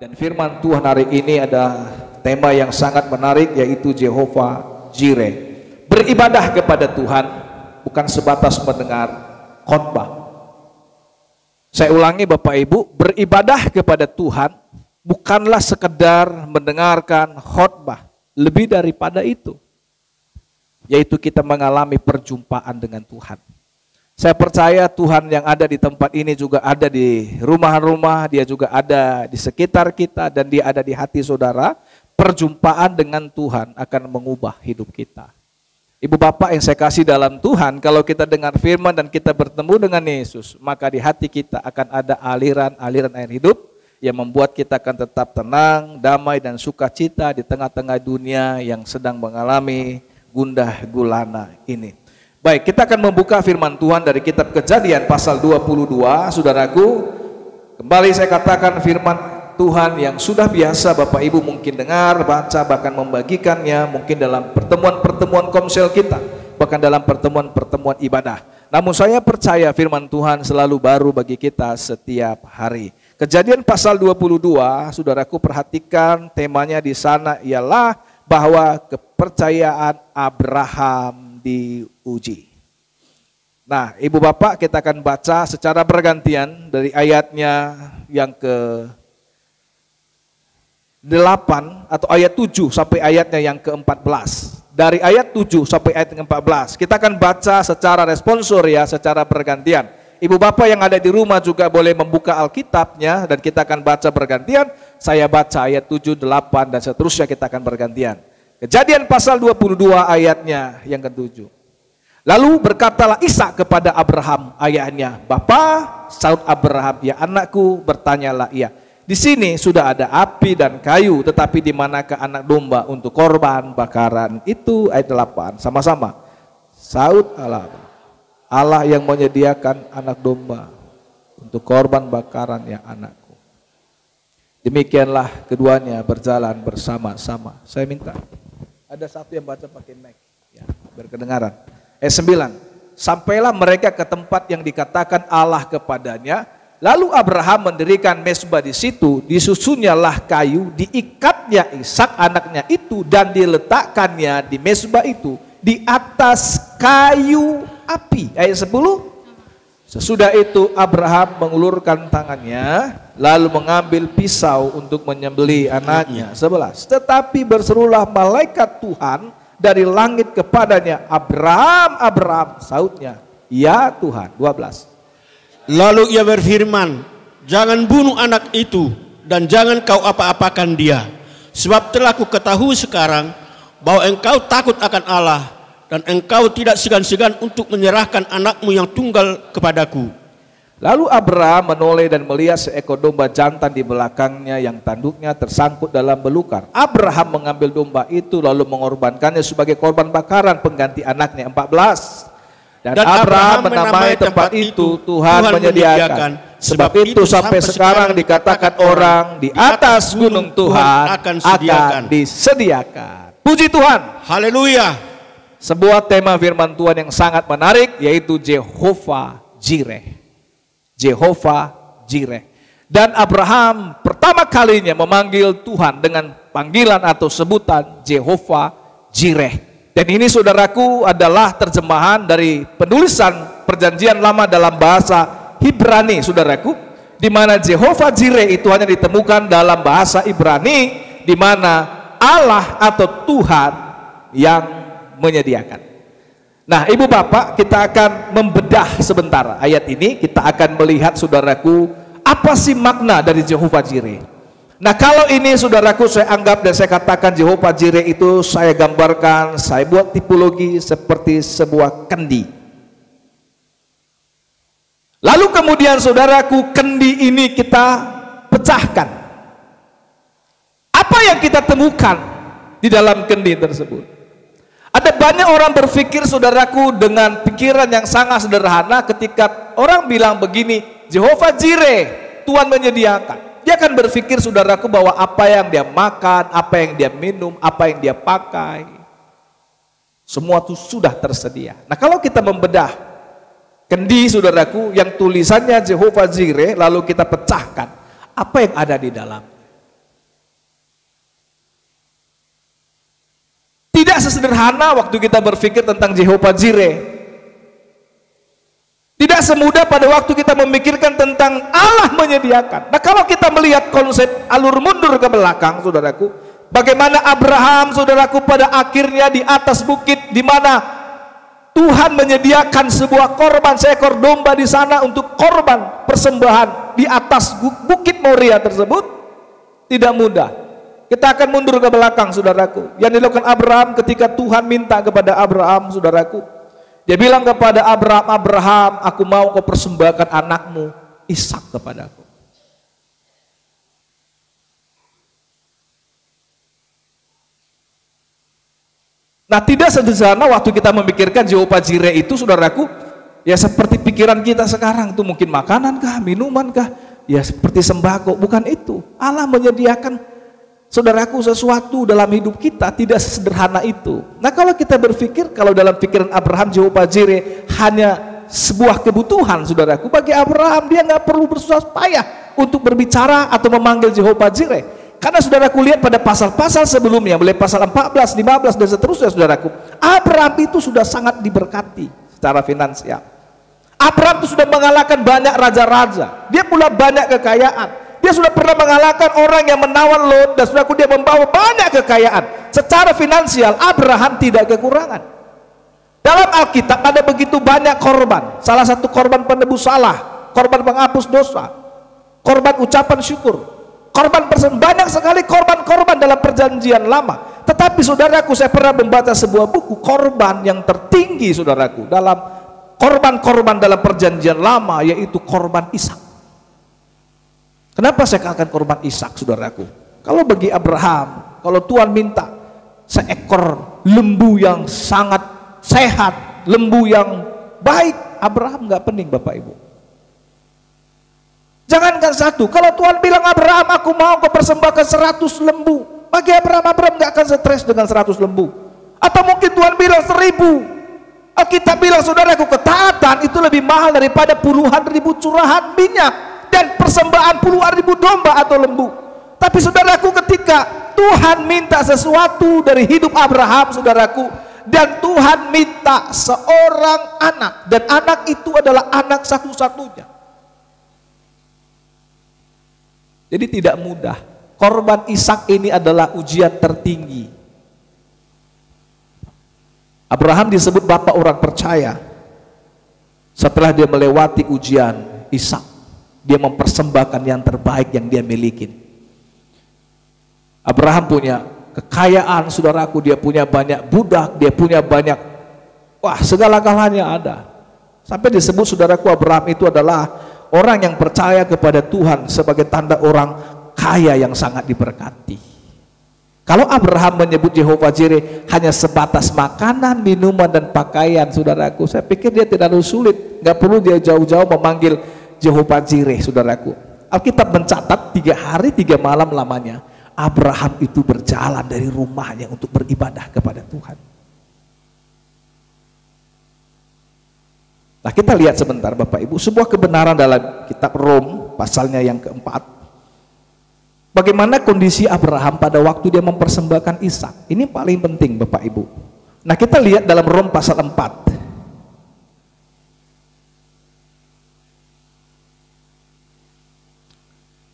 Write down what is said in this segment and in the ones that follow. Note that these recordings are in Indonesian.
Dan firman Tuhan hari ini ada tema yang sangat menarik, yaitu Jehovah Jireh. Beribadah kepada Tuhan bukan sebatas mendengar khotbah. Saya ulangi Bapak Ibu, beribadah kepada Tuhan bukanlah sekedar mendengarkan khotbah. Lebih daripada itu, yaitu kita mengalami perjumpaan dengan Tuhan. Saya percaya Tuhan yang ada di tempat ini juga ada di rumah-rumah, dia juga ada di sekitar kita, dan dia ada di hati saudara. Perjumpaan dengan Tuhan akan mengubah hidup kita. Ibu bapak yang saya kasih dalam Tuhan, kalau kita dengar firman dan kita bertemu dengan Yesus, maka di hati kita akan ada aliran-aliran air hidup yang membuat kita akan tetap tenang, damai, dan sukacita di tengah-tengah dunia yang sedang mengalami gundah gulana ini. Baik, kita akan membuka firman Tuhan dari kitab Kejadian pasal 22, saudaraku. Kembali saya katakan firman Tuhan yang sudah biasa Bapak Ibu mungkin dengar, baca, bahkan membagikannya mungkin dalam pertemuan-pertemuan komsel kita, bahkan dalam pertemuan-pertemuan ibadah. Namun saya percaya firman Tuhan selalu baru bagi kita setiap hari. Kejadian pasal 22, saudaraku, perhatikan temanya di sana ialah bahwa kepercayaan Abraham diuji. Nah, Ibu Bapak, kita akan baca secara bergantian dari ayatnya yang ke-8 atau ayat 7 sampai ayatnya yang ke-14. Dari ayat 7 sampai ayat ke-14. Kita akan baca secara responsor ya, secara bergantian. Ibu Bapak yang ada di rumah juga boleh membuka Alkitabnya dan kita akan baca bergantian. Saya baca ayat 7, 8 dan seterusnya, kita akan bergantian. Kejadian pasal 22 ayatnya yang ke-7. Lalu berkatalah Ishak kepada Abraham ayahnya, "Bapa," saut Abraham, "Ya anakku," bertanyalah ia. "Di sini sudah ada api dan kayu, tetapi di manakah anak domba untuk korban bakaran itu?" Ayat 8, sama-sama. Saut Allah yang menyediakan anak domba untuk korban bakaran ya anakku. Demikianlah keduanya berjalan bersama-sama. Saya minta ada satu yang baca pakai mic ya, berkedengaran. Ayat 9. Sampailah mereka ke tempat yang dikatakan Allah kepadanya. Lalu Abraham mendirikan mezbah di situ, disusunyalah kayu, diikatnya Ishak anaknya itu dan diletakkannya di mezbah itu di atas kayu api. Ayat 10. Sesudah itu Abraham mengulurkan tangannya lalu mengambil pisau untuk menyembelih anaknya. 11. Tetapi berserulah malaikat Tuhan dari langit kepadanya, "Abraham, Abraham," sautnya, "Ya Tuhan." 12. Lalu ia berfirman, "Jangan bunuh anak itu dan jangan kau apa-apakan dia. Sebab telah ku ketahui sekarang bahwa engkau takut akan Allah dan engkau tidak segan-segan untuk menyerahkan anakmu yang tunggal kepadaku." Lalu Abraham menoleh dan melihat seekor domba jantan di belakangnya yang tanduknya tersangkut dalam belukar. Abraham mengambil domba itu lalu mengorbankannya sebagai korban bakaran pengganti anaknya. 14. Dan Abraham menamai tempat itu Tuhan menyediakan. Sebab itu sampai sekarang dikatakan orang di atas gunung Tuhan akan disediakan. Puji Tuhan. Haleluya. Sebuah tema firman Tuhan yang sangat menarik, yaitu Jehovah Jireh. Jehovah Jireh. Dan Abraham pertama kalinya memanggil Tuhan dengan panggilan atau sebutan Jehovah Jireh. Dan ini saudaraku adalah terjemahan dari penulisan perjanjian lama dalam bahasa Ibrani, saudaraku, di mana Jehovah Jireh itu hanya ditemukan dalam bahasa Ibrani, di mana Allah atau Tuhan yang menyediakan. Nah, Ibu Bapak, kita akan membedah sebentar ayat ini. Kita akan melihat, saudaraku, apa sih makna dari Jehovah Jireh. Nah, kalau ini saudaraku saya anggap dan saya katakan Jehovah Jireh itu saya gambarkan, saya buat tipologi seperti sebuah kendi. Lalu kemudian saudaraku, kendi ini kita pecahkan. Apa yang kita temukan di dalam kendi tersebut? Ada banyak orang berpikir, saudaraku, dengan pikiran yang sangat sederhana ketika orang bilang begini, Jehovah Jireh, Tuhan menyediakan. Dia akan berpikir, saudaraku, bahwa apa yang dia makan, apa yang dia minum, apa yang dia pakai, semua itu sudah tersedia. Nah, kalau kita membedah kendi, saudaraku, yang tulisannya Jehovah Jireh, lalu kita pecahkan, apa yang ada di dalam? Tidak sesederhana waktu kita berpikir tentang Jehovah Jireh. Tidak semudah pada waktu kita memikirkan tentang Allah menyediakan. Nah, kalau kita melihat konsep alur mundur ke belakang, saudaraku, bagaimana Abraham, saudaraku, pada akhirnya di atas bukit di mana Tuhan menyediakan sebuah korban, seekor domba di sana untuk korban persembahan di atas bukit Moria tersebut, tidak mudah. Kita akan mundur ke belakang, saudaraku. Yang dilakukan Abraham ketika Tuhan minta kepada Abraham, saudaraku, dia bilang kepada Abraham, Abraham, aku mau kau persembahkan anakmu Ishak kepadaku. Nah, tidak sederhana waktu kita memikirkan Jehovah Jireh itu, saudaraku, ya seperti pikiran kita sekarang itu, mungkin makanankah, minumankah, ya seperti sembako. Bukan itu. Allah menyediakan, saudaraku, sesuatu dalam hidup kita tidak sesederhana itu. Nah, kalau kita berpikir, kalau dalam pikiran Abraham Jehovah Jireh hanya sebuah kebutuhan, saudaraku, bagi Abraham dia nggak perlu bersusah payah untuk berbicara atau memanggil Jehovah Jireh. Karena saudaraku lihat pada pasal-pasal sebelumnya, mulai pasal 14, 15 dan seterusnya, saudaraku, Abraham itu sudah sangat diberkati secara finansial. Abraham itu sudah mengalahkan banyak raja-raja. Dia pula banyak kekayaan. Dia sudah pernah mengalahkan orang yang menawan Lot, dan saudaraku, dia membawa banyak kekayaan. Secara finansial Abraham tidak kekurangan. Dalam Alkitab ada begitu banyak korban. Salah satu korban penebus salah, korban penghapus dosa, korban ucapan syukur, korban banyak sekali korban-korban dalam perjanjian lama. Tetapi saudaraku, saya pernah membaca sebuah buku, korban yang tertinggi, saudaraku, dalam korban-korban dalam perjanjian lama, yaitu korban Ishak. Kenapa saya katakan korban Ishak, saudaraku? Kalau bagi Abraham, kalau Tuhan minta seekor lembu yang sangat sehat, lembu yang baik, Abraham nggak pening, Bapak Ibu. Jangankan satu, kalau Tuhan bilang Abraham, aku mau kau persembahkan 100 lembu, bagi Abraham nggak akan stres dengan 100 lembu. Atau mungkin Tuhan bilang 1000. Alkitab bilang, saudaraku, ketaatan itu lebih mahal daripada puluhan ribu curahan minyak dan persembahan puluhan ribu domba atau lembu. Tapi saudaraku, ketika Tuhan minta sesuatu dari hidup Abraham, saudaraku, dan Tuhan minta seorang anak, dan anak itu adalah anak satu-satunya. Jadi tidak mudah. Korban Ishak ini adalah ujian tertinggi. Abraham disebut bapak orang percaya. Setelah dia melewati ujian Ishak, dia mempersembahkan yang terbaik yang dia miliki. Abraham punya kekayaan, saudaraku, dia punya banyak budak, dia punya banyak, segala-galanya ada. Sampai disebut, saudaraku, Abraham itu adalah orang yang percaya kepada Tuhan sebagai tanda orang kaya yang sangat diberkati. Kalau Abraham menyebut Jehovah Jireh hanya sebatas makanan, minuman, dan pakaian, saudaraku, saya pikir dia tidak terlalu sulit. Nggak perlu dia jauh-jauh memanggil Jehovah Jireh, saudaraku. Alkitab mencatat 3 hari 3 malam lamanya Abraham itu berjalan dari rumahnya untuk beribadah kepada Tuhan. Nah, kita lihat sebentar, Bapak Ibu, sebuah kebenaran dalam kitab Rom pasalnya yang keempat. Bagaimana kondisi Abraham pada waktu dia mempersembahkan Ishak. Ini paling penting, Bapak Ibu. Nah, kita lihat dalam Rom pasal 4.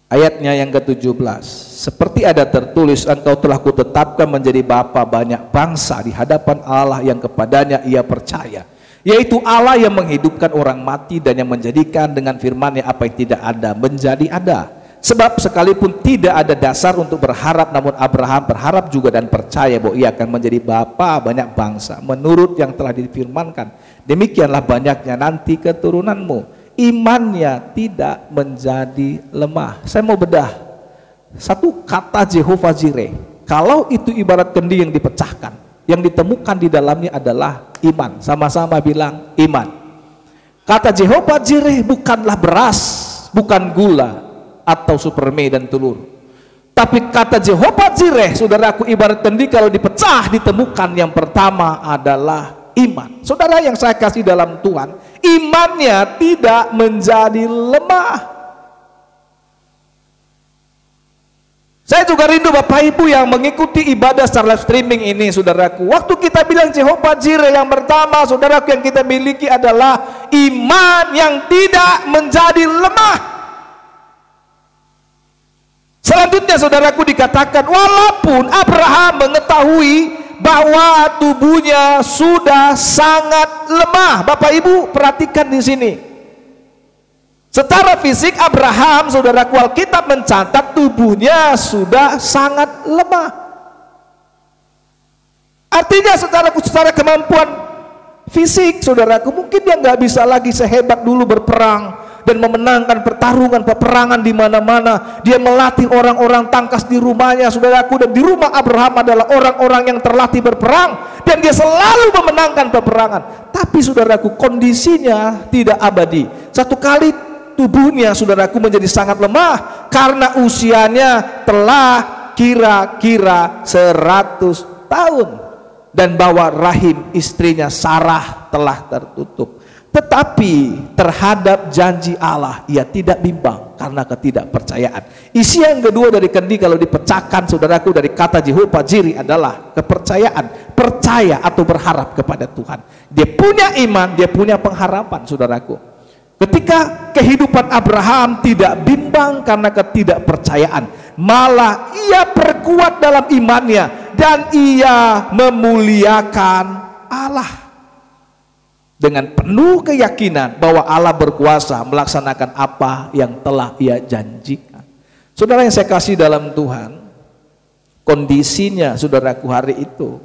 Ayatnya yang ke-17. Seperti ada tertulis, engkau telah kutetapkan menjadi bapa banyak bangsa di hadapan Allah yang kepadanya ia percaya, yaitu Allah yang menghidupkan orang mati dan yang menjadikan dengan firman-Nya apa yang tidak ada menjadi ada. Sebab sekalipun tidak ada dasar untuk berharap, namun Abraham berharap juga dan percaya bahwa ia akan menjadi bapa banyak bangsa menurut yang telah difirmankan, demikianlah banyaknya nanti keturunanmu. Imannya tidak menjadi lemah. Saya mau bedah satu kata Jehovah Jireh. Kalau itu ibarat kendi yang dipecahkan, yang ditemukan di dalamnya adalah iman. Sama-sama bilang iman. Kata Jehovah Jireh bukanlah beras, bukan gula atau supermie dan telur. Tapi kata Jehovah Jireh, saudaraku, ibarat kendi kalau dipecah ditemukan yang pertama adalah iman. Saudara yang saya kasih dalam Tuhan, imannya tidak menjadi lemah. Saya juga rindu Bapak Ibu yang mengikuti ibadah secara live streaming ini, saudaraku. Waktu kita bilang Jehovah Jireh, yang pertama saudaraku yang kita miliki adalah iman yang tidak menjadi lemah. Selanjutnya saudaraku dikatakan, walaupun Abraham mengetahui bahwa tubuhnya sudah sangat lemah. Bapak Ibu perhatikan di sini. Secara fisik Abraham, saudaraku, Alkitab mencatat tubuhnya sudah sangat lemah. Artinya secara kemampuan fisik, saudaraku, mungkin dia nggak bisa lagi sehebat dulu berperang dan memenangkan pertarungan peperangan di mana-mana. Dia melatih orang-orang tangkas di rumahnya, saudaraku, dan di rumah Abraham adalah orang-orang yang terlatih berperang dan dia selalu memenangkan peperangan. Tapi saudaraku, kondisinya tidak abadi. Satu kali tubuhnya, saudaraku, menjadi sangat lemah karena usianya telah kira-kira 100 tahun dan bahwa rahim istrinya Sarah telah tertutup. Tetapi terhadap janji Allah ia tidak bimbang karena ketidakpercayaan. Isi yang kedua dari kendi kalau dipecahkan, saudaraku, dari kata Jehovah Jireh adalah kepercayaan, percaya atau berharap kepada Tuhan. Dia punya iman, dia punya pengharapan, saudaraku. Ketika kehidupan Abraham tidak bimbang karena ketidakpercayaan, malah ia perkuat dalam imannya dan ia memuliakan Allah dengan penuh keyakinan bahwa Allah berkuasa melaksanakan apa yang telah ia janjikan. Saudara yang saya kasih dalam Tuhan, kondisinya saudaraku hari itu,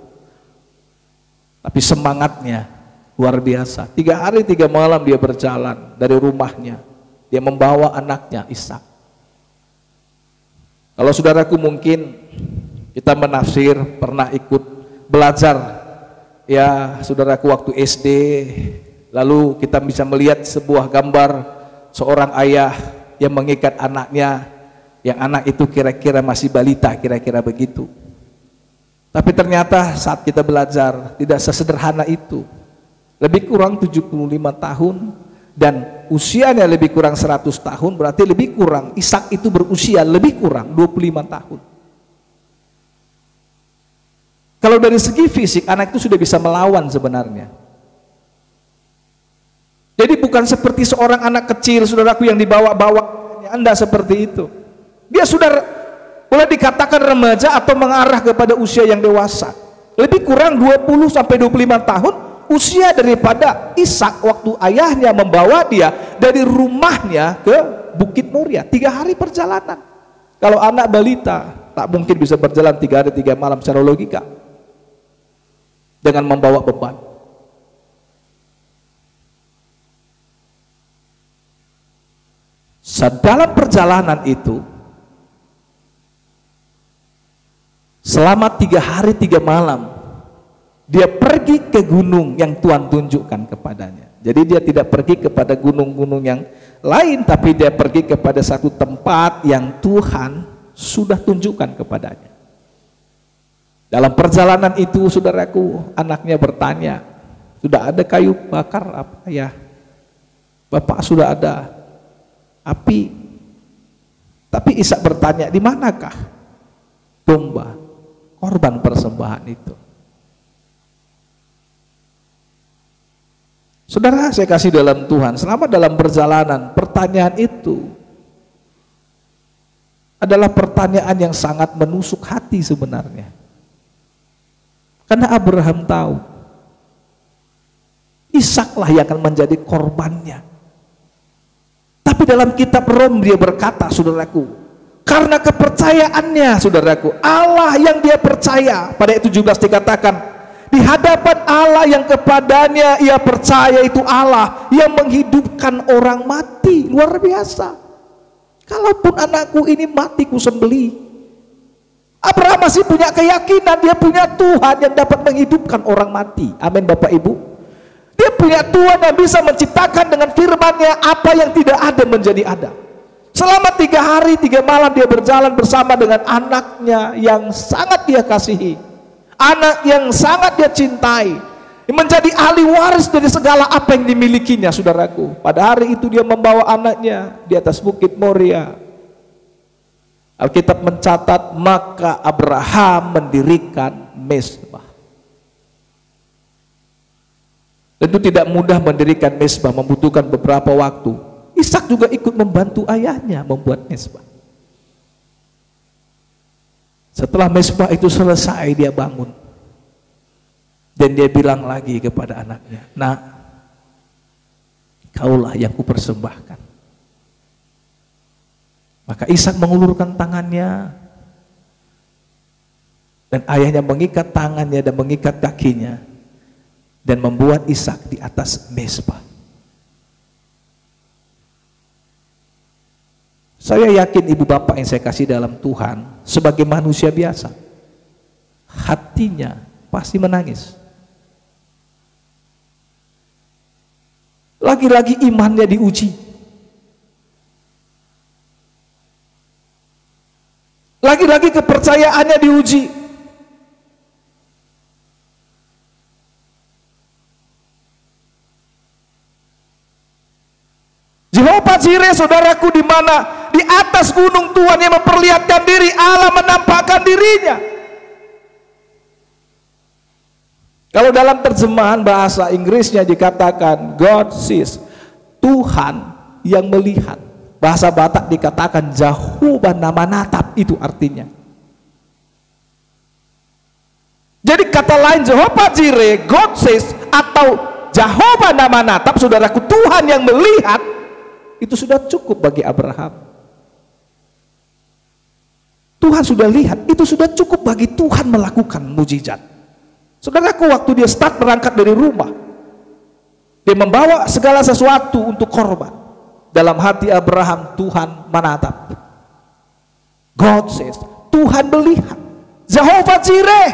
tapi semangatnya luar biasa. 3 hari 3 malam dia berjalan dari rumahnya. Dia membawa anaknya Ishak. Kalau saudaraku mungkin kita menafsir, pernah ikut belajar ya saudaraku waktu SD, lalu kita bisa melihat sebuah gambar seorang ayah yang mengikat anaknya, yang anak itu kira-kira masih balita, kira-kira begitu. Tapi ternyata saat kita belajar tidak sesederhana itu. Lebih kurang 75 tahun dan usianya lebih kurang 100 tahun, berarti lebih kurang Ishak itu berusia lebih kurang 25 tahun. Kalau dari segi fisik anak itu sudah bisa melawan sebenarnya. Jadi bukan seperti seorang anak kecil, saudaraku, yang dibawa-bawa, Anda seperti itu. Dia sudah boleh dikatakan remaja atau mengarah kepada usia yang dewasa. Lebih kurang 20 sampai 25 tahun usia daripada Ishak waktu ayahnya membawa dia dari rumahnya ke Bukit Moria. 3 hari perjalanan. Kalau anak balita tak mungkin bisa berjalan 3 hari 3 malam secara logika dengan membawa beban. Dalam perjalanan itu selama 3 hari 3 malam dia pergi ke gunung yang Tuhan tunjukkan kepadanya. Jadi dia tidak pergi kepada gunung-gunung yang lain, tapi dia pergi kepada satu tempat yang Tuhan sudah tunjukkan kepadanya. Dalam perjalanan itu, saudaraku, anaknya bertanya, sudah ada kayu bakar apa ya? Bapak, sudah ada api. Tapi Ishak bertanya, di manakah domba, korban persembahan itu? Saudara saya kasih dalam Tuhan, selama dalam perjalanan, pertanyaan itu adalah pertanyaan yang sangat menusuk hati sebenarnya. Karena Abraham tahu Ishaklah yang akan menjadi korbannya. Tapi dalam kitab Rom dia berkata, saudaraku, karena kepercayaannya, saudaraku, Allah yang dia percaya, pada ayat 17 dikatakan, di hadapan Allah yang kepadanya ia percaya, itu Allah yang menghidupkan orang mati. Luar biasa. Kalaupun anakku ini mati ku sembelih, Abraham masih punya keyakinan dia punya Tuhan yang dapat menghidupkan orang mati. Amin Bapak Ibu. Dia punya Tuhan yang bisa menciptakan dengan firman-Nya apa yang tidak ada menjadi ada. Selama 3 hari 3 malam dia berjalan bersama dengan anaknya yang sangat dia kasihi, anak yang sangat dia cintai, menjadi ahli waris dari segala apa yang dimilikinya, saudaraku. Pada hari itu dia membawa anaknya di atas Bukit Moria. Alkitab mencatat maka Abraham mendirikan mezbah. Tentu tidak mudah mendirikan mezbah, membutuhkan beberapa waktu. Ishak juga ikut membantu ayahnya membuat mezbah. Setelah mezbah itu selesai, dia bangun. Dan dia bilang lagi kepada anaknya, "Nak, kaulah yang kupersembahkan." Maka Ishak mengulurkan tangannya, dan ayahnya mengikat tangannya dan mengikat kakinya, dan membuat Ishak di atas mezbah. Saya yakin ibu bapak yang saya kasih dalam Tuhan, sebagai manusia biasa, hatinya pasti menangis. Lagi-lagi imannya diuji. Lagi-lagi kepercayaannya diuji. Jehovah Jireh, saudaraku, di mana di atas gunung Tuhan yang memperlihatkan diri, Allah menampakkan dirinya. Kalau dalam terjemahan bahasa Inggrisnya dikatakan God sees, Tuhan yang melihat. Bahasa Batak dikatakan Jehovah nama natap, itu artinya. Jadi kata lain Jehovah Jireh, God sees, atau Jehovah nama natap, saudaraku, Tuhan yang melihat, itu sudah cukup bagi Abraham. Tuhan sudah lihat, itu sudah cukup bagi Tuhan melakukan mujizat. Saudaraku, waktu dia start berangkat dari rumah, dia membawa segala sesuatu untuk korban. Dalam hati Abraham, Tuhan menatap. God says, Tuhan melihat. Jehovah Jireh.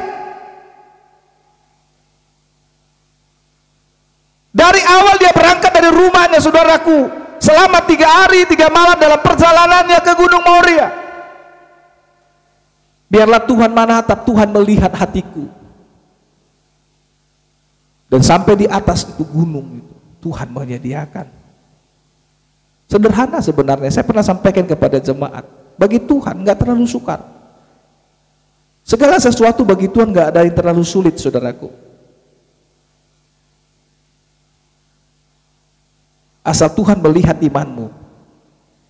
Dari awal dia berangkat dari rumahnya, saudaraku, selama 3 hari 3 malam dalam perjalanannya ke Gunung Moria. Biarlah Tuhan menatap, Tuhan melihat hatiku. Dan sampai di atas itu gunung itu, Tuhan menyediakan. Sederhana sebenarnya, saya pernah sampaikan kepada jemaat, bagi Tuhan nggak terlalu sukar. Segala sesuatu bagi Tuhan nggak ada yang terlalu sulit, saudaraku. Asal Tuhan melihat imanmu,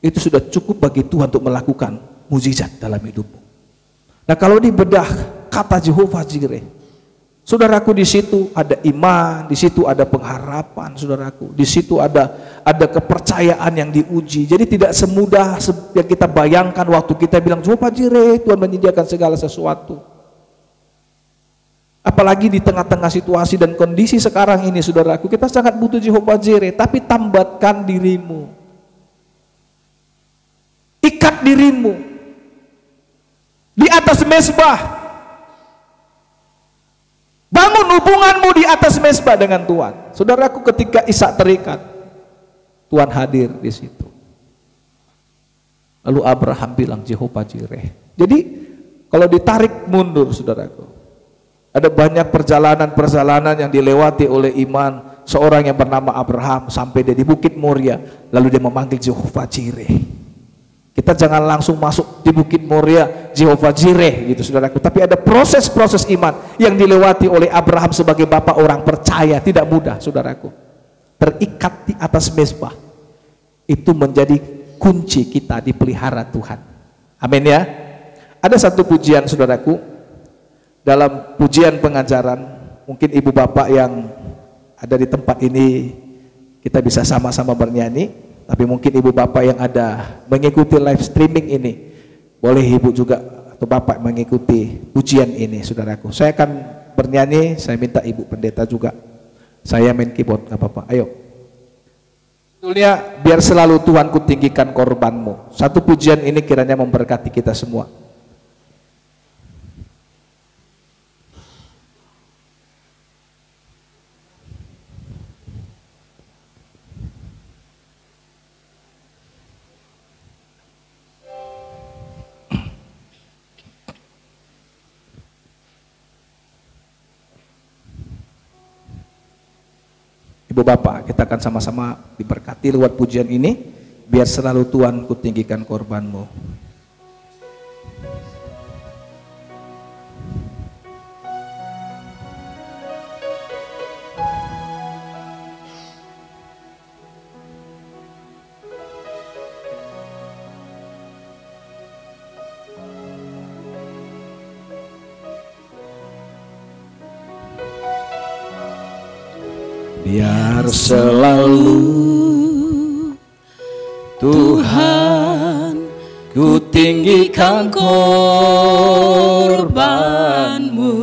itu sudah cukup bagi Tuhan untuk melakukan mujizat dalam hidupmu. Nah, kalau dibedah kata Jehovah Jireh, saudaraku, di situ ada iman, di situ ada pengharapan, saudaraku. Di situ ada kepercayaan yang diuji. Jadi tidak semudah yang kita bayangkan waktu kita bilang Jehovah Jireh, Tuhan menyediakan segala sesuatu. Apalagi di tengah-tengah situasi dan kondisi sekarang ini, saudaraku, kita sangat butuh Jehovah Jireh. Tapi tambatkan dirimu, ikat dirimu di atas mezbah. Bangun hubunganmu di atas mezbah dengan Tuhan. Saudaraku, ketika Ishak terikat, Tuhan hadir di situ. Lalu Abraham bilang Jehovah Jireh. Jadi kalau ditarik mundur, saudaraku, ada banyak perjalanan-perjalanan yang dilewati oleh iman seorang yang bernama Abraham sampai dia di Bukit Moria, lalu dia memanggil Jehovah Jireh. Kita jangan langsung masuk di Bukit Moria Jehovah Jireh gitu, saudaraku. Tapi ada proses-proses iman yang dilewati oleh Abraham sebagai bapak orang percaya. Tidak mudah, saudaraku. Terikat di atas mezbah itu menjadi kunci kita dipelihara Tuhan. Amin ya. Ada satu pujian, saudaraku, dalam pujian pengajaran, mungkin ibu bapak yang ada di tempat ini kita bisa sama-sama bernyanyi. Tapi mungkin ibu bapak yang ada mengikuti live streaming ini, boleh ibu juga atau bapak mengikuti pujian ini, saudaraku. Saya akan bernyanyi, saya minta ibu pendeta juga. Saya main keyboard, gak apa-apa. Ayo. Judulnya, biar selalu Tuhan ku tinggikan korbanmu. Satu pujian ini kiranya memberkati kita semua. Ibu bapak, kita akan sama-sama diberkati lewat pujian ini. Biar selalu Tuhan ku tinggikan korbanmu. biar selalu Tuhan ku tinggikan korban-Mu,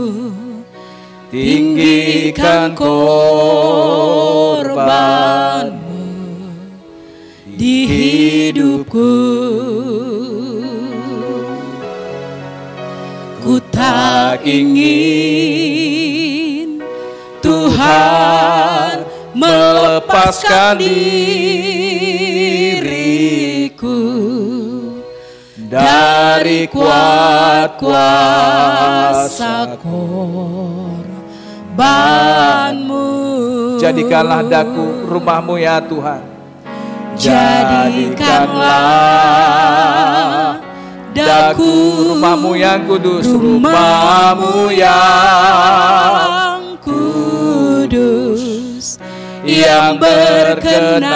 tinggikan korban-Mu di hidupku. Ku tak ingin Tuhan melepaskan diriku dari kuat kuasa korban-Mu. Jadikanlah daku rumah-Mu ya Tuhan. Jadikanlah daku rumah-Mu yang kudus, rumah-Mu yang kudus, yang berkenan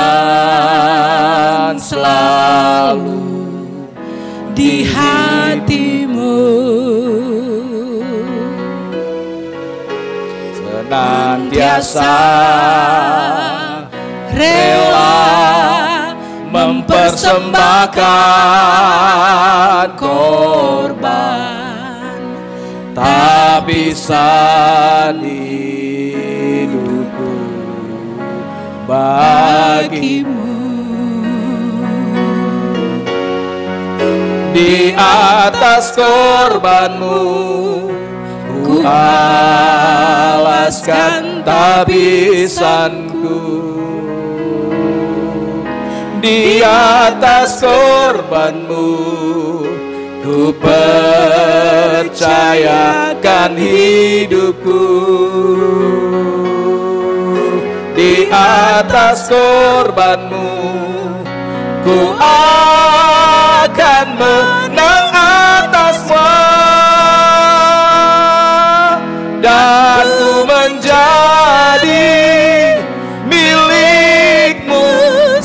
selalu di hati-Mu. Senantiasa rela mempersembahkan korban, tak bisa hidupku bagi-Mu. Di atas korban-Mu ku alaskan tabisanku. Di atas korban-Mu ku percayakan hidupku. Di atas korban-Mu ku akan menang atas semua, dan ku menjadi milik-Mu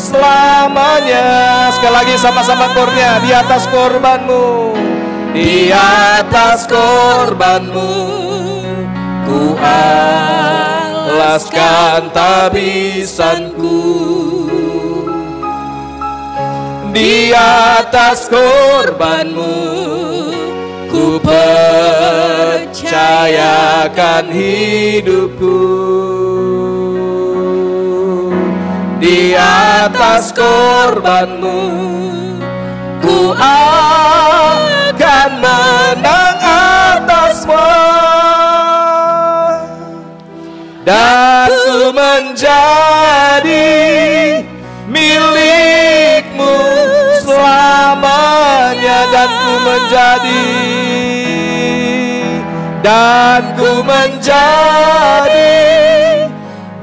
selamanya. Sekali lagi sama-sama kornya. Di atas korban-Mu, di atas korban-Mu ku alaskan tabisanku. Di atas korban-Mu ku percayakan hidupku. Di atas korban-Mu ku akan menang atas semua, dan ku menjadi milik-Mu selamanya. Dan ku menjadi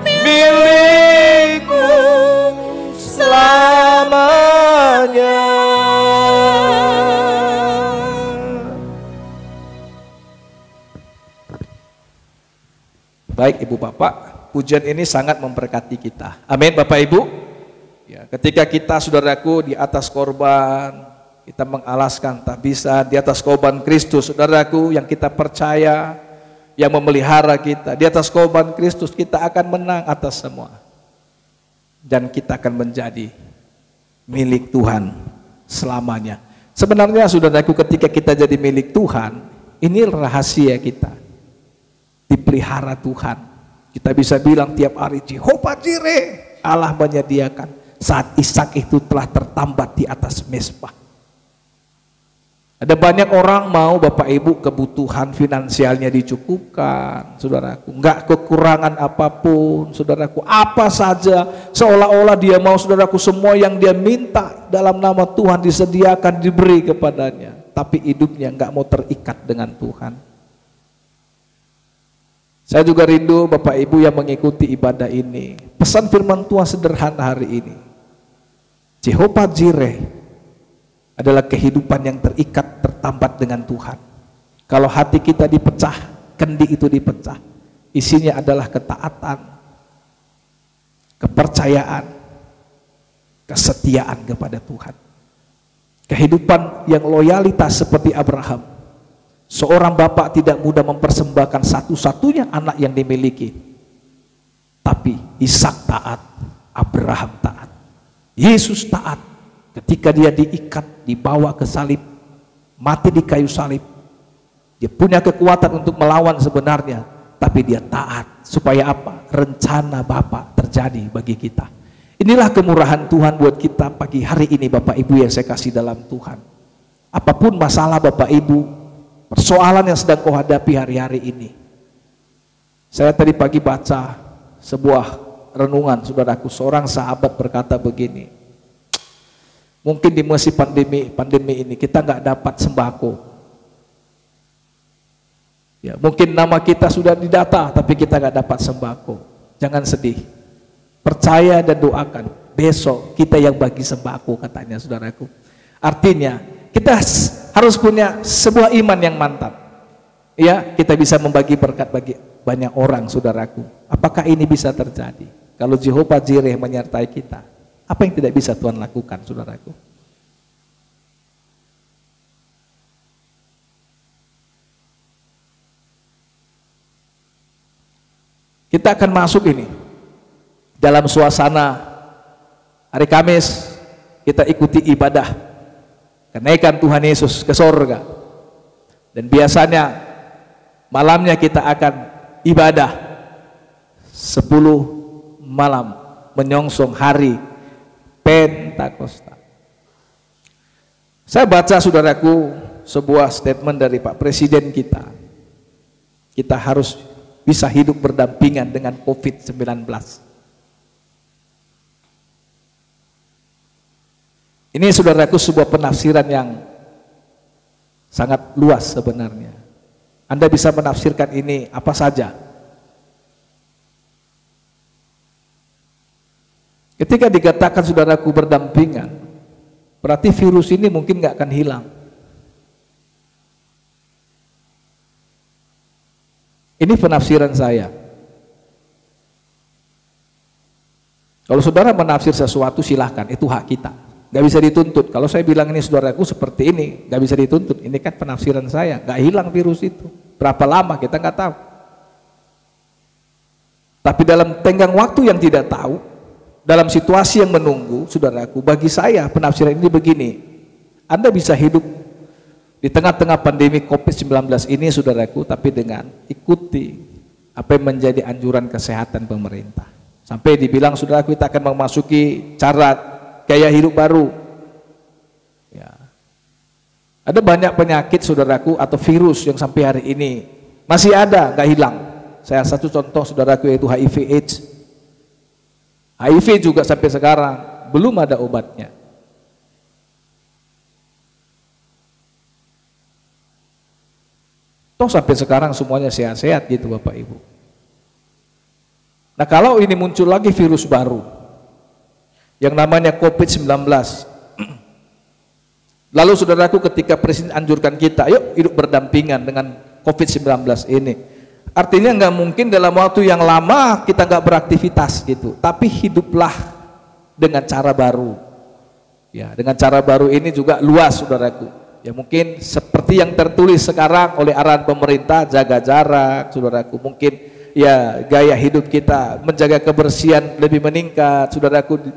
milik-Mu selamanya. Baik Ibu Bapak, pujian ini sangat memberkati kita. Amin Bapak Ibu. Ya, ketika kita saudaraku di atas korban, kita mengalaskan tabisan di atas korban Kristus, saudaraku, yang kita percaya, yang memelihara kita. Di atas korban Kristus kita akan menang atas semua. Dan kita akan menjadi milik Tuhan selamanya. Sebenarnya saudaraku, ketika kita jadi milik Tuhan, ini rahasia kita. Dipelihara Tuhan. Kita bisa bilang tiap hari, Jehovah Jireh, Allah menyediakan saat Ishak itu telah tertambat di atas mezbah. Ada banyak orang mau Bapak Ibu kebutuhan finansialnya dicukupkan, saudaraku, enggak kekurangan apapun, saudaraku, apa saja, seolah-olah dia mau, saudaraku, semua yang dia minta dalam nama Tuhan disediakan, diberi kepadanya, tapi hidupnya enggak mau terikat dengan Tuhan. Saya juga rindu Bapak Ibu yang mengikuti ibadah ini, pesan firman Tuhan sederhana hari ini, Jehovah Jireh adalah kehidupan yang terikat, tertambat dengan Tuhan. Kalau hati kita dipecah, kendi itu dipecah, isinya adalah ketaatan, kepercayaan, kesetiaan kepada Tuhan. Kehidupan yang loyalitas seperti Abraham. Seorang bapak tidak mudah mempersembahkan satu-satunya anak yang dimiliki Tapi Ishak taat, Abraham taat, Yesus taat. Ketika dia diikat, dibawa ke salib, mati di kayu salib, dia punya kekuatan untuk melawan sebenarnya, tapi dia taat. Supaya apa? Rencana Bapa terjadi bagi kita. Inilah kemurahan Tuhan buat kita pagi hari ini, Bapak Ibu yang saya kasih dalam Tuhan. Apapun masalah Bapak Ibu, persoalan yang sedang kau hadapi hari-hari ini. Saya tadi pagi baca sebuah renungan, saudaraku, seorang sahabat berkata begini, mungkin di masa pandemi ini kita nggak dapat sembako. Ya, mungkin nama kita sudah didata, tapi kita nggak dapat sembako. Jangan sedih, percaya dan doakan. Besok kita yang bagi sembako, katanya, saudaraku. Artinya kita harus punya sebuah iman yang mantap. Ya, kita bisa membagi berkat bagi banyak orang, saudaraku. Apakah ini bisa terjadi? Kalau Jehovah Jireh menyertai kita, apa yang tidak bisa Tuhan lakukan, saudaraku? Kita akan masuk ini dalam suasana hari Kamis, kita ikuti ibadah kenaikan Tuhan Yesus ke sorga. Dan biasanya malamnya kita akan ibadah 10 malam menyongsong hari Pentakosta. Saya baca, saudaraku, sebuah statement dari Pak Presiden kita. Kita harus bisa hidup berdampingan dengan COVID-19. Ini, saudaraku, sebuah penafsiran yang sangat luas sebenarnya. Anda bisa menafsirkan ini apa saja. Ketika dikatakan, saudaraku, berdampingan, berarti virus ini mungkin nggak akan hilang. Ini penafsiran saya. Kalau saudara menafsir sesuatu, silahkan, itu hak kita, nggak bisa dituntut. Kalau saya bilang ini, saudaraku, seperti ini, nggak bisa dituntut. Ini kan penafsiran saya, nggak hilang virus itu. Berapa lama kita nggak tahu. Tapi dalam tenggang waktu yang tidak tahu, dalam situasi yang menunggu, saudaraku, bagi saya penafsiran ini begini: Anda bisa hidup di tengah-tengah pandemi COVID-19 ini, saudaraku, tapi dengan ikuti apa yang menjadi anjuran kesehatan pemerintah. Sampai dibilang, saudaraku, kita akan memasuki cara gaya hidup baru. Ya. Ada banyak penyakit, saudaraku, atau virus yang sampai hari ini masih ada, nggak hilang. Saya satu contoh, saudaraku, yaitu HIV/AIDS. HIV juga sampai sekarang belum ada obatnya. Toh sampai sekarang semuanya sehat-sehat gitu, Bapak Ibu. Nah, kalau ini muncul lagi virus baru yang namanya COVID-19, lalu, saudaraku, ketika Presiden anjurkan kita, yuk hidup berdampingan dengan COVID-19 ini, artinya nggak mungkin dalam waktu yang lama kita nggak beraktivitas gitu, tapi hiduplah dengan cara baru. Ya, dengan cara baru ini juga luas, saudaraku. Ya, mungkin seperti yang tertulis sekarang oleh arahan pemerintah, jaga jarak, saudaraku. Mungkin ya gaya hidup kita menjaga kebersihan lebih meningkat, saudaraku.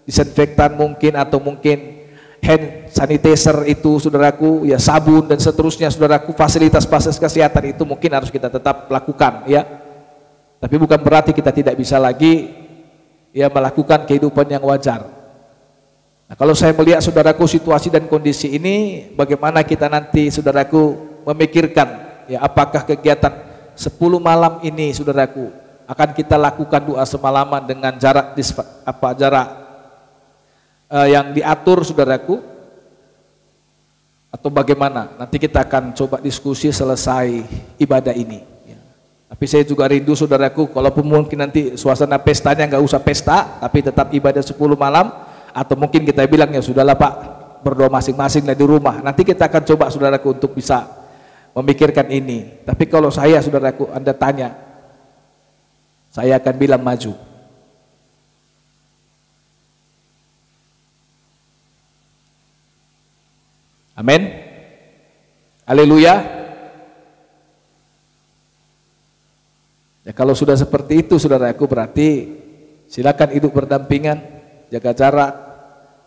Disinfektan mungkin, atau mungkin hand sanitizer itu, saudaraku, ya sabun dan seterusnya, saudaraku. Fasilitas kesehatan itu mungkin harus kita tetap lakukan, ya. Tapi bukan berarti kita tidak bisa lagi ya melakukan kehidupan yang wajar. Nah, kalau saya melihat, saudaraku, situasi dan kondisi ini, bagaimana kita nanti, saudaraku, memikirkan ya apakah kegiatan 10 malam ini, saudaraku, akan kita lakukan doa semalaman dengan jarak yang diatur, saudaraku, atau bagaimana? Nanti kita akan coba diskusi selesai ibadah ini. Ya. Tapi saya juga rindu, saudaraku, kalaupun mungkin nanti suasana pestanya nggak usah pesta, tapi tetap ibadah 10 malam. Atau mungkin kita bilang, ya sudahlah Pak, berdoa masing-masing di rumah. Nanti kita akan coba, saudaraku, untuk bisa memikirkan ini. Tapi kalau saya, saudaraku, Anda tanya, saya akan bilang maju. Amin. Haleluya. Ya, kalau sudah seperti itu saudaraku, berarti silakan hidup berdampingan, jaga jarak,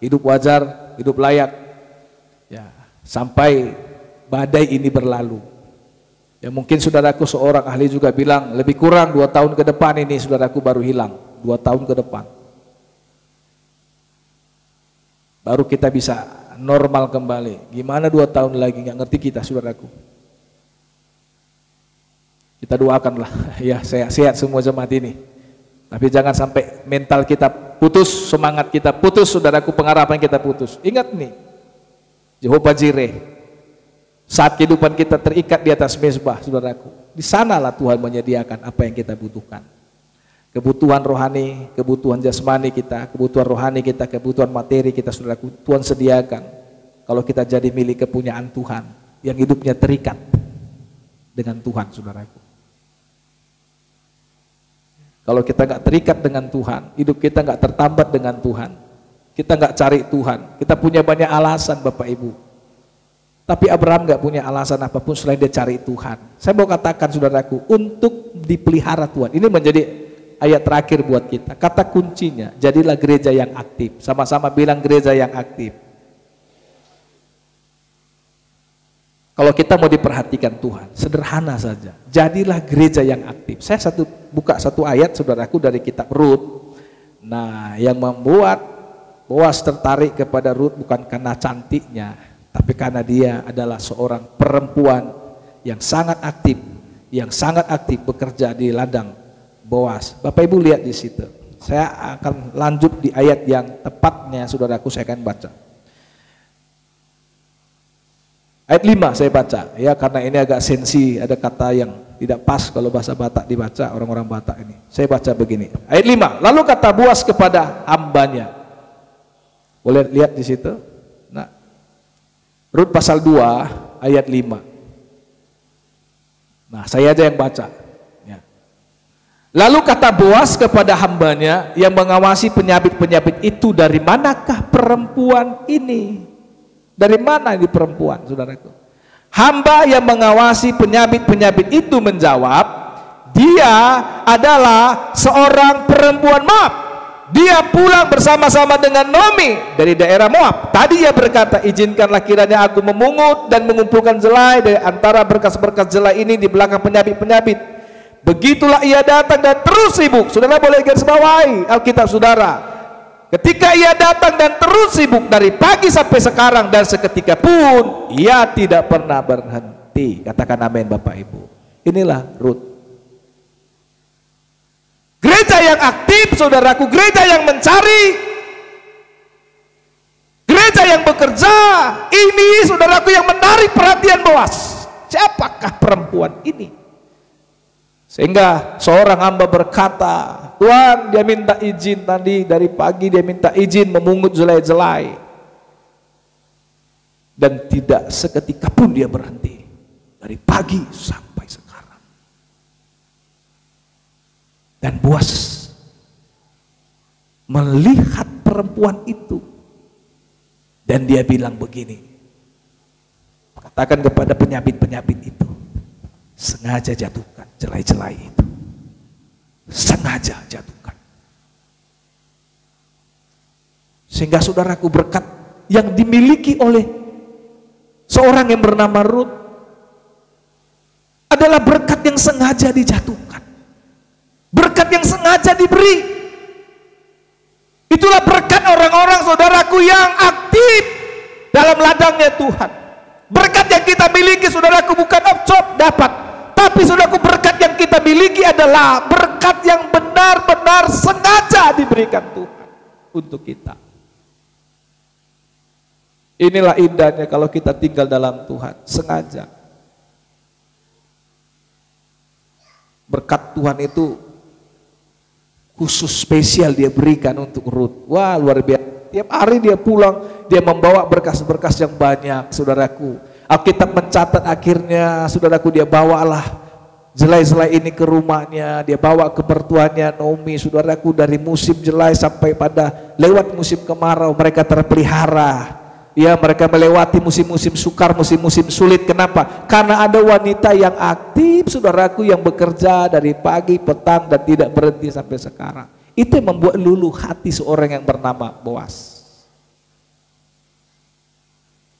hidup wajar, hidup layak, ya, sampai badai ini berlalu. Ya mungkin saudaraku seorang ahli juga bilang lebih kurang 2 tahun ke depan ini saudaraku baru hilang, 2 tahun ke depan. Baru kita bisa normal kembali. Gimana 2 tahun lagi, nggak ngerti kita saudaraku. Kita doakanlah ya sehat-sehat semua jemaat ini. Tapi jangan sampai mental kita putus, semangat kita putus saudaraku, pengharapan kita putus. Ingat nih, Jehovah Jireh. Saat kehidupan kita terikat di atas mezbah, saudaraku, di sanalah Tuhan menyediakan apa yang kita butuhkan. Kebutuhan rohani, kebutuhan jasmani kita, kebutuhan rohani kita, kebutuhan materi kita, saudaraku, Tuhan sediakan. Kalau kita jadi milik kepunyaan Tuhan, yang hidupnya terikat dengan Tuhan, saudaraku. Kalau kita nggak terikat dengan Tuhan, hidup kita nggak tertambat dengan Tuhan, kita nggak cari Tuhan, kita punya banyak alasan, Bapak Ibu. Tapi Abraham nggak punya alasan apapun selain dia cari Tuhan. Saya mau katakan saudaraku, untuk dipelihara Tuhan, ini menjadi ayat terakhir buat kita. Kata kuncinya, jadilah gereja yang aktif. Sama-sama bilang gereja yang aktif. Kalau kita mau diperhatikan Tuhan, sederhana saja, jadilah gereja yang aktif. Saya buka satu ayat saudaraku dari kitab Rut. Nah, yang membuat Boas tertarik kepada Rut bukan karena cantiknya, tapi karena dia adalah seorang perempuan yang sangat aktif bekerja di ladang Boas. Bapak Ibu lihat di situ. Saya akan lanjut di ayat yang tepatnya, saudaraku, saya akan baca. Ayat 5 saya baca, ya, karena ini agak sensi, ada kata yang tidak pas kalau bahasa Batak dibaca, orang-orang Batak ini. Saya baca begini. Ayat 5, lalu kata Boas kepada hambanya. Boleh lihat di situ? Nah, Rut pasal 2 ayat 5. Nah, saya aja yang baca. Ya. Lalu kata Boas kepada hambanya yang mengawasi penyabit-penyabit itu, dari manakah perempuan ini? Dari mana ini perempuan, saudaraku? Hamba yang mengawasi penyabit-penyabit itu menjawab, dia adalah seorang perempuan Moab. Dia pulang bersama-sama dengan Naomi dari daerah Moab. Tadi ia berkata, izinkanlah kiranya aku memungut dan mengumpulkan jelai dari antara berkas-berkas jelai ini di belakang penyabit-penyabit. Begitulah ia datang dan terus sibuk. Saudara boleh garis bawahi Alkitab saudara. Ketika ia datang dan terus sibuk dari pagi sampai sekarang, dan seketika pun ia tidak pernah berhenti. Katakan amin Bapak Ibu. Inilah Rut. Gereja yang aktif, saudaraku, gereja yang mencari, gereja yang bekerja. Ini saudaraku yang menarik perhatian Boas. Siapakah perempuan ini? Sehingga seorang hamba berkata, Tuhan, dia minta izin tadi dari pagi, dia minta izin memungut jelai-jelai, dan tidak seketika pun dia berhenti dari pagi sampai sekarang. Dan Boas melihat perempuan itu dan dia bilang begini, katakan kepada penyabit-penyabit itu, sengaja jatuhkan jelai-jelai itu, sengaja jatuhkan. Sehingga saudaraku, berkat yang dimiliki oleh seorang yang bernama Rut adalah berkat yang sengaja dijatuhkan, berkat yang sengaja diberi. Itulah berkat orang-orang saudaraku yang aktif dalam ladangnya Tuhan. Berkat yang kita miliki saudaraku bukan opcop dapat, tapi saudaraku, berkat yang kita miliki adalah berkat yang benar-benar sengaja diberikan Tuhan untuk kita. Inilah indahnya kalau kita tinggal dalam Tuhan, sengaja. Berkat Tuhan itu khusus spesial dia berikan untuk Rut. Wah, luar biasa. Tiap hari dia pulang, dia membawa berkas-berkas yang banyak, saudaraku. Alkitab mencatat akhirnya, saudaraku, dia bawalah jelai-jelai ini ke rumahnya, dia bawa ke mertuanya Naomi, saudaraku, dari musim jelai sampai pada lewat musim kemarau mereka terpelihara. Ya, mereka melewati musim-musim sukar, musim-musim sulit. Kenapa? Karena ada wanita yang aktif, saudaraku, yang bekerja dari pagi, petang, dan tidak berhenti sampai sekarang. Itu yang membuat luluh hati seorang yang bernama Boas.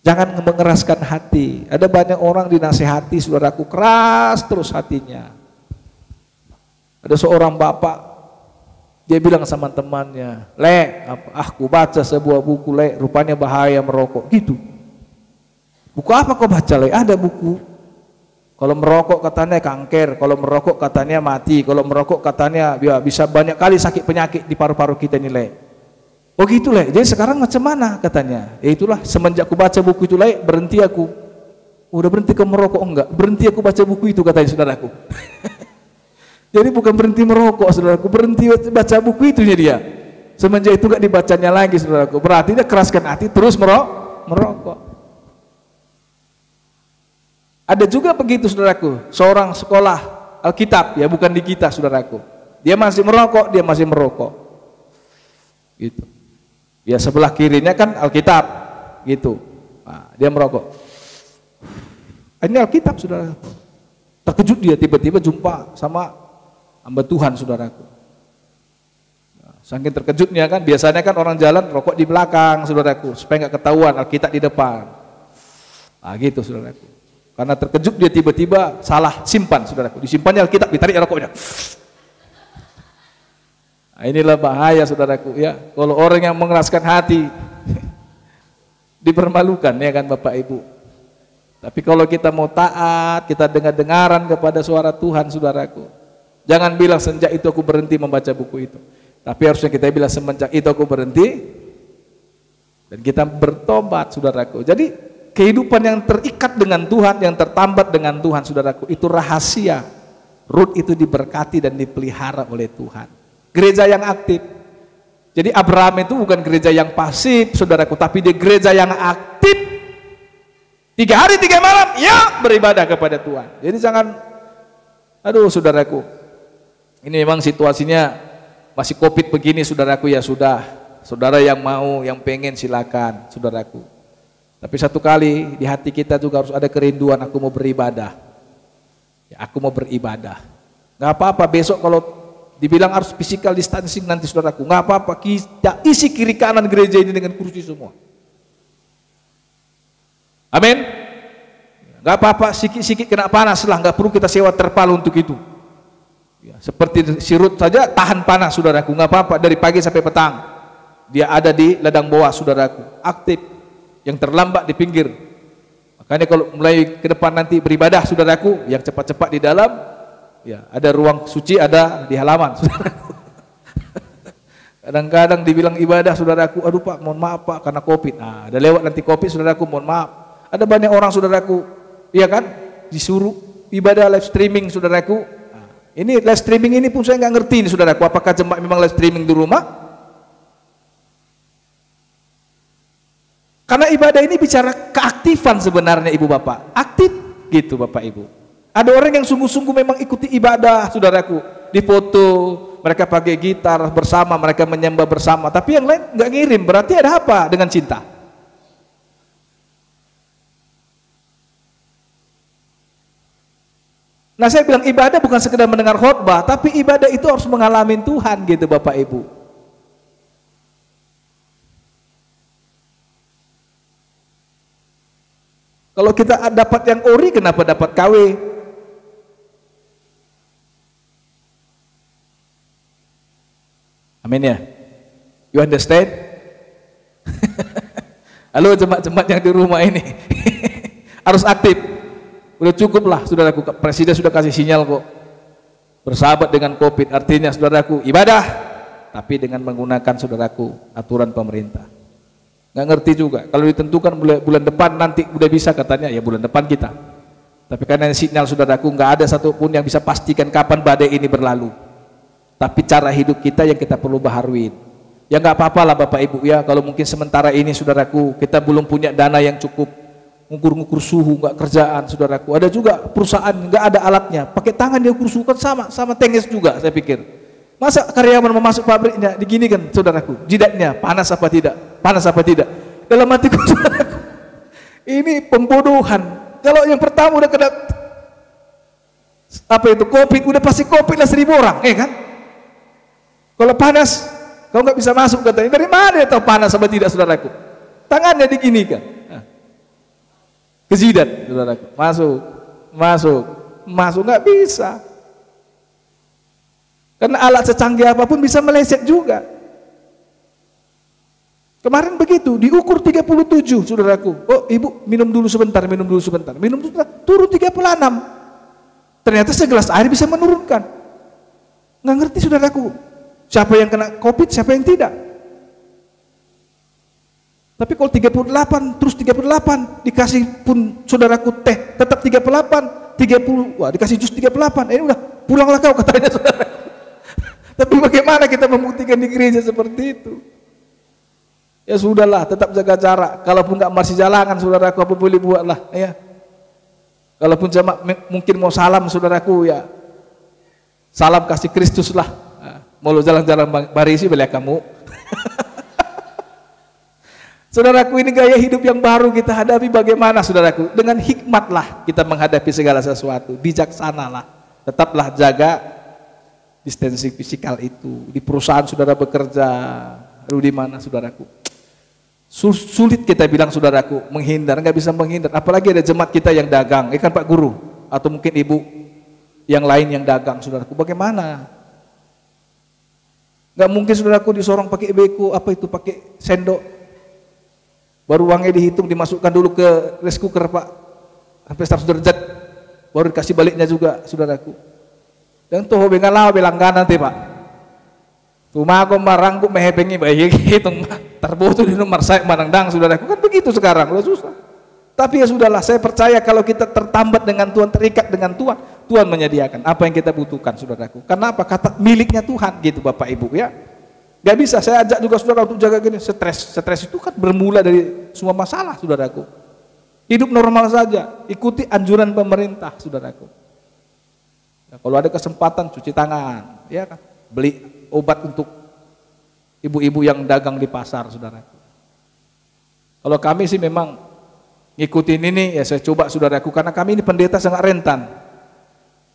Jangan mengeraskan hati. Ada banyak orang dinasihati, saudaraku, keras terus hatinya. Ada seorang bapak, dia bilang sama temannya, "Le, aku baca sebuah buku, Le, rupanya bahaya merokok." Gitu. Buku apa kau baca, Le? Ada buku. Kalau merokok katanya kanker, kalau merokok katanya mati, kalau merokok katanya ya, bisa banyak kali sakit penyakit di paru-paru kita nih, Le. Oh gitu, Le. Jadi sekarang macam mana katanya? Ya itulah, semenjak aku baca buku itu, Le, berhenti aku. Udah berhenti ke merokok? Enggak, berhenti aku baca buku itu, katanya saudaraku. Jadi bukan berhenti merokok, saudaraku, berhenti baca buku itunya dia. Semenjak itu gak dibacanya lagi, saudaraku. Berarti dia keraskan hati terus merokok. Ada juga begitu, saudaraku, seorang sekolah Alkitab, ya bukan di kita, saudaraku. Dia masih merokok, dia masih merokok. Gitu. Ya sebelah kirinya kan Alkitab, gitu. Nah, dia merokok. Ini Alkitab, saudara. Terkejut dia tiba-tiba jumpa sama hamba Tuhan, saudaraku. Nah, saking terkejutnya kan, biasanya kan orang jalan rokok di belakang, saudaraku, supaya nggak ketahuan, Alkitab di depan. Nah gitu, saudaraku. Karena terkejut dia tiba-tiba salah simpan, saudaraku. Disimpannya Alkitab, ditarik rokoknya. Nah, inilah bahaya, saudaraku, ya. Kalau orang yang mengeraskan hati dipermalukan, ya kan, Bapak Ibu. Tapi kalau kita mau taat, kita dengar-dengaran kepada suara Tuhan, saudaraku. Jangan bilang sejak itu aku berhenti membaca buku itu. Tapi harusnya kita bilang semenjak itu aku berhenti dan kita bertobat, saudaraku. Jadi kehidupan yang terikat dengan Tuhan, yang tertambat dengan Tuhan, saudaraku, itu rahasia. Ruth itu diberkati dan dipelihara oleh Tuhan. Gereja yang aktif. Jadi Abraham itu bukan gereja yang pasif, saudaraku, tapi dia gereja yang aktif. 3 hari 3 malam, ya, beribadah kepada Tuhan. Jadi jangan, aduh, saudaraku, ini memang situasinya masih COVID begini, saudaraku, ya sudah. Saudara yang mau, yang pengen, silakan, saudaraku. Tapi satu kali di hati kita juga harus ada kerinduan, aku mau beribadah. Ya, aku mau beribadah. Nggak apa-apa besok kalau dibilang harus physical distancing nanti, saudaraku, nggak apa-apa, kita isi kiri kanan gereja ini dengan kursi semua. Amin. Nggak apa-apa, sikit-sikit kena panas lah, nggak perlu kita sewa terpal untuk itu. Ya, seperti si Ruth saja tahan panas, saudaraku, nggak apa-apa, dari pagi sampai petang dia ada di ladang Boas, saudaraku, aktif. Yang terlambat di pinggir. Makanya kalau mulai ke depan nanti beribadah, saudaraku, yang cepat-cepat di dalam, ya ada ruang suci, ada di halaman, saudaraku. Kadang-kadang dibilang ibadah, saudaraku, aduh Pak, mohon maaf Pak, karena COVID. Nah, ada lewat nanti COVID, saudaraku, mohon maaf. Ada banyak orang, saudaraku, iya kan, disuruh ibadah live streaming, saudaraku. Nah, ini live streaming ini pun saya nggak ngerti, ini, saudaraku, apakah jemaat memang live streaming di rumah? Karena ibadah ini bicara keaktifan sebenarnya, Ibu Bapak. Aktif gitu, Bapak Ibu. Ada orang yang sungguh-sungguh memang ikuti ibadah, saudaraku. Di foto, mereka pakai gitar bersama, mereka menyembah bersama. Tapi yang lain nggak ngirim, berarti ada apa dengan cinta? Nah, saya bilang ibadah bukan sekedar mendengar khotbah, tapi ibadah itu harus mengalami Tuhan gitu, Bapak Ibu. Kalau kita dapat yang ori, kenapa dapat KW? Amin ya. You understand? Halo jemaat-jemaat yang di rumah ini. Harus aktif. Udah cukup lah, saudaraku. Presiden sudah kasih sinyal kok. Bersahabat dengan COVID, artinya saudaraku ibadah, tapi dengan menggunakan, saudaraku, aturan pemerintah. Nggak ngerti juga, kalau ditentukan bulan depan nanti udah bisa, katanya ya bulan depan kita. Tapi karena sinyal, saudaraku, nggak ada satupun yang bisa pastikan kapan badai ini berlalu. Tapi cara hidup kita yang kita perlu baharuin. Ya nggak apa-apa lah Bapak Ibu ya, kalau mungkin sementara ini, saudaraku, kita belum punya dana yang cukup ngukur-ngukur suhu, nggak kerjaan, saudaraku. Ada juga perusahaan nggak ada alatnya, pakai tangan dia ukur suhu, kan sama tenges juga, saya pikir. Masa karyawan mau masuk pabriknya digini kan, saudaraku, jidatnya panas apa tidak, panas apa tidak. dalam hatiku saudaraku. Ini pembodohan. Kalau yang pertama udah kena apa itu COVID, udah pasti COVID lah 1.000 orang, kan? Kalau panas, kau nggak bisa masuk katanya. Dari mana dia tahu panas sama tidak saudaraku? Tangannya diginikan, ke jidat saudaraku, masuk nggak bisa. Karena alat secanggih apapun bisa meleset juga. Kemarin begitu, diukur 37 saudaraku. Oh ibu minum dulu sebentar, turun 36. Ternyata segelas air bisa menurunkan. Nggak ngerti saudaraku, siapa yang kena COVID, siapa yang tidak. Tapi kalau 38, terus 38, dikasih pun saudaraku teh, tetap 38, 30, wah dikasih jus 38, ini udah pulanglah kau katanya saudaraku. Tapi bagaimana kita membuktikan di gereja seperti itu? Ya sudahlah, tetap jaga jarak. Kalaupun nggak masih jalangan saudaraku, apa boleh buatlah, ya. Kalaupun jemaat mungkin mau salam saudaraku, ya salam kasih Kristus lah. Mau lo jalan-jalan barisi beli kamu. Saudaraku, ini gaya hidup yang baru kita hadapi bagaimana saudaraku? Dengan hikmatlah kita menghadapi segala sesuatu, bijaksanalah. Tetaplah jaga distancing fisikal itu. Di perusahaan saudara bekerja, lalu di mana saudaraku? Sulit kita bilang saudaraku menghindar, nggak bisa menghindar. Apalagi ada jemaat kita yang dagang, kan Pak Guru, atau mungkin ibu yang lain yang dagang saudaraku. Bagaimana? Nggak mungkin saudaraku disorong pakai beko, apa itu pakai sendok, baru uangnya dihitung dimasukkan dulu ke rice cooker Pak, sampai 100 derajat, baru dikasih baliknya juga saudaraku. Dan tuh bengalau belangganan nanti Pak. Tumago marangku mehepengi bayi hitung terbutuh di nomor saya manandang saudaraku, kan begitu sekarang udah susah. Tapi ya sudahlah, saya percaya kalau kita tertambat dengan Tuhan, terikat dengan Tuhan, Tuhan menyediakan apa yang kita butuhkan saudaraku. Karena apa? Kata miliknya Tuhan gitu Bapak Ibu ya. Gak bisa saya ajak juga saudara untuk jaga gini, stres itu kan bermula dari semua masalah saudaraku. Hidup normal saja, ikuti anjuran pemerintah saudaraku. Ya, kalau ada kesempatan cuci tangan, ya kan, beli obat untuk ibu-ibu yang dagang di pasar saudaraku. Kalau kami sih memang ngikutin ini, ya saya coba saudaraku, karena kami ini pendeta sangat rentan.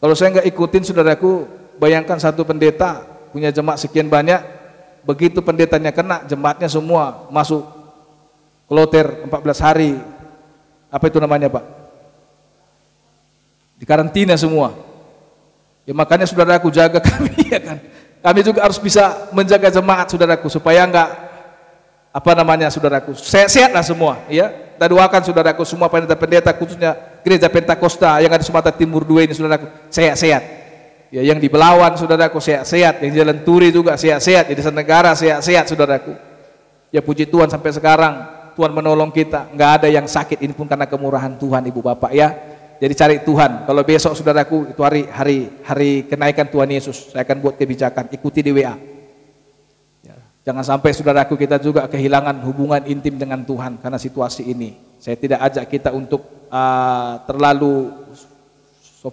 Kalau saya nggak ikutin saudaraku, bayangkan satu pendeta punya jemaat sekian banyak, begitu pendetanya kena, jemaatnya semua masuk kloter 14 hari, apa itu namanya Pak? Di karantina semua. Ya makanya saudaraku jaga kami ya kan. Kami juga harus bisa menjaga jemaat saudaraku supaya enggak apa namanya saudaraku sehat-sehat lah semua ya. Kita doakan saudaraku semua pendeta-pendeta khususnya gereja Pentakosta yang ada di Sumatera Timur 2 ini saudaraku sehat-sehat. Ya yang di Belawan saudaraku sehat-sehat, yang di Jalan Turi juga sehat-sehat, di Desa Negara sehat-sehat saudaraku. Ya puji Tuhan sampai sekarang Tuhan menolong kita, enggak ada yang sakit, ini pun karena kemurahan Tuhan Ibu Bapak ya. Jadi cari Tuhan. Kalau besok saudaraku itu hari kenaikan Tuhan Yesus, saya akan buat kebijakan, ikuti di WA. Ya, jangan sampai saudaraku kita juga kehilangan hubungan intim dengan Tuhan karena situasi ini. Saya tidak ajak kita untuk terlalu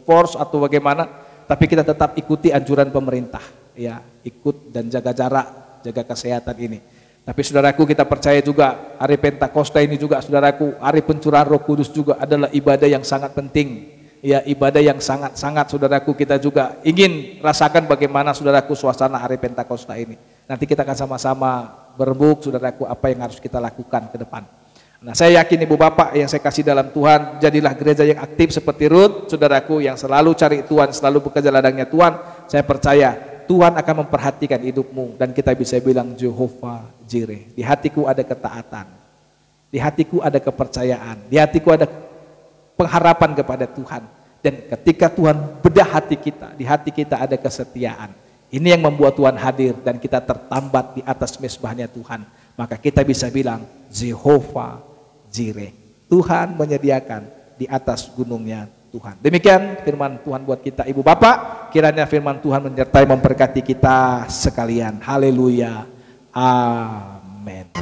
force atau bagaimana, tapi kita tetap ikuti anjuran pemerintah. Ya, ikut dan jaga jarak, jaga kesehatan ini. Tapi saudaraku kita percaya juga hari Pentakosta ini juga saudaraku, hari pencurahan Roh Kudus juga adalah ibadah yang sangat penting. Ya ibadah yang sangat-sangat saudaraku kita juga ingin rasakan bagaimana saudaraku suasana hari Pentakosta ini. Nanti kita akan sama-sama berembuk saudaraku apa yang harus kita lakukan ke depan. Nah saya yakin Ibu Bapak yang saya kasih dalam Tuhan, jadilah gereja yang aktif seperti Ruth saudaraku, yang selalu cari Tuhan, selalu bekerja ladangnya Tuhan. Saya percaya Tuhan akan memperhatikan hidupmu dan kita bisa bilang Jehovah Jireh. Di hatiku ada ketaatan, di hatiku ada kepercayaan, di hatiku ada pengharapan kepada Tuhan. Dan ketika Tuhan bedah hati kita, di hati kita ada kesetiaan. Ini yang membuat Tuhan hadir dan kita tertambat di atas mezbahnya Tuhan. Maka kita bisa bilang Jehovah Jireh. Tuhan menyediakan di atas gunungnya Tuhan. Demikian firman Tuhan buat kita Ibu Bapak. Kiranya firman Tuhan menyertai memberkati kita sekalian. Haleluya. Amin.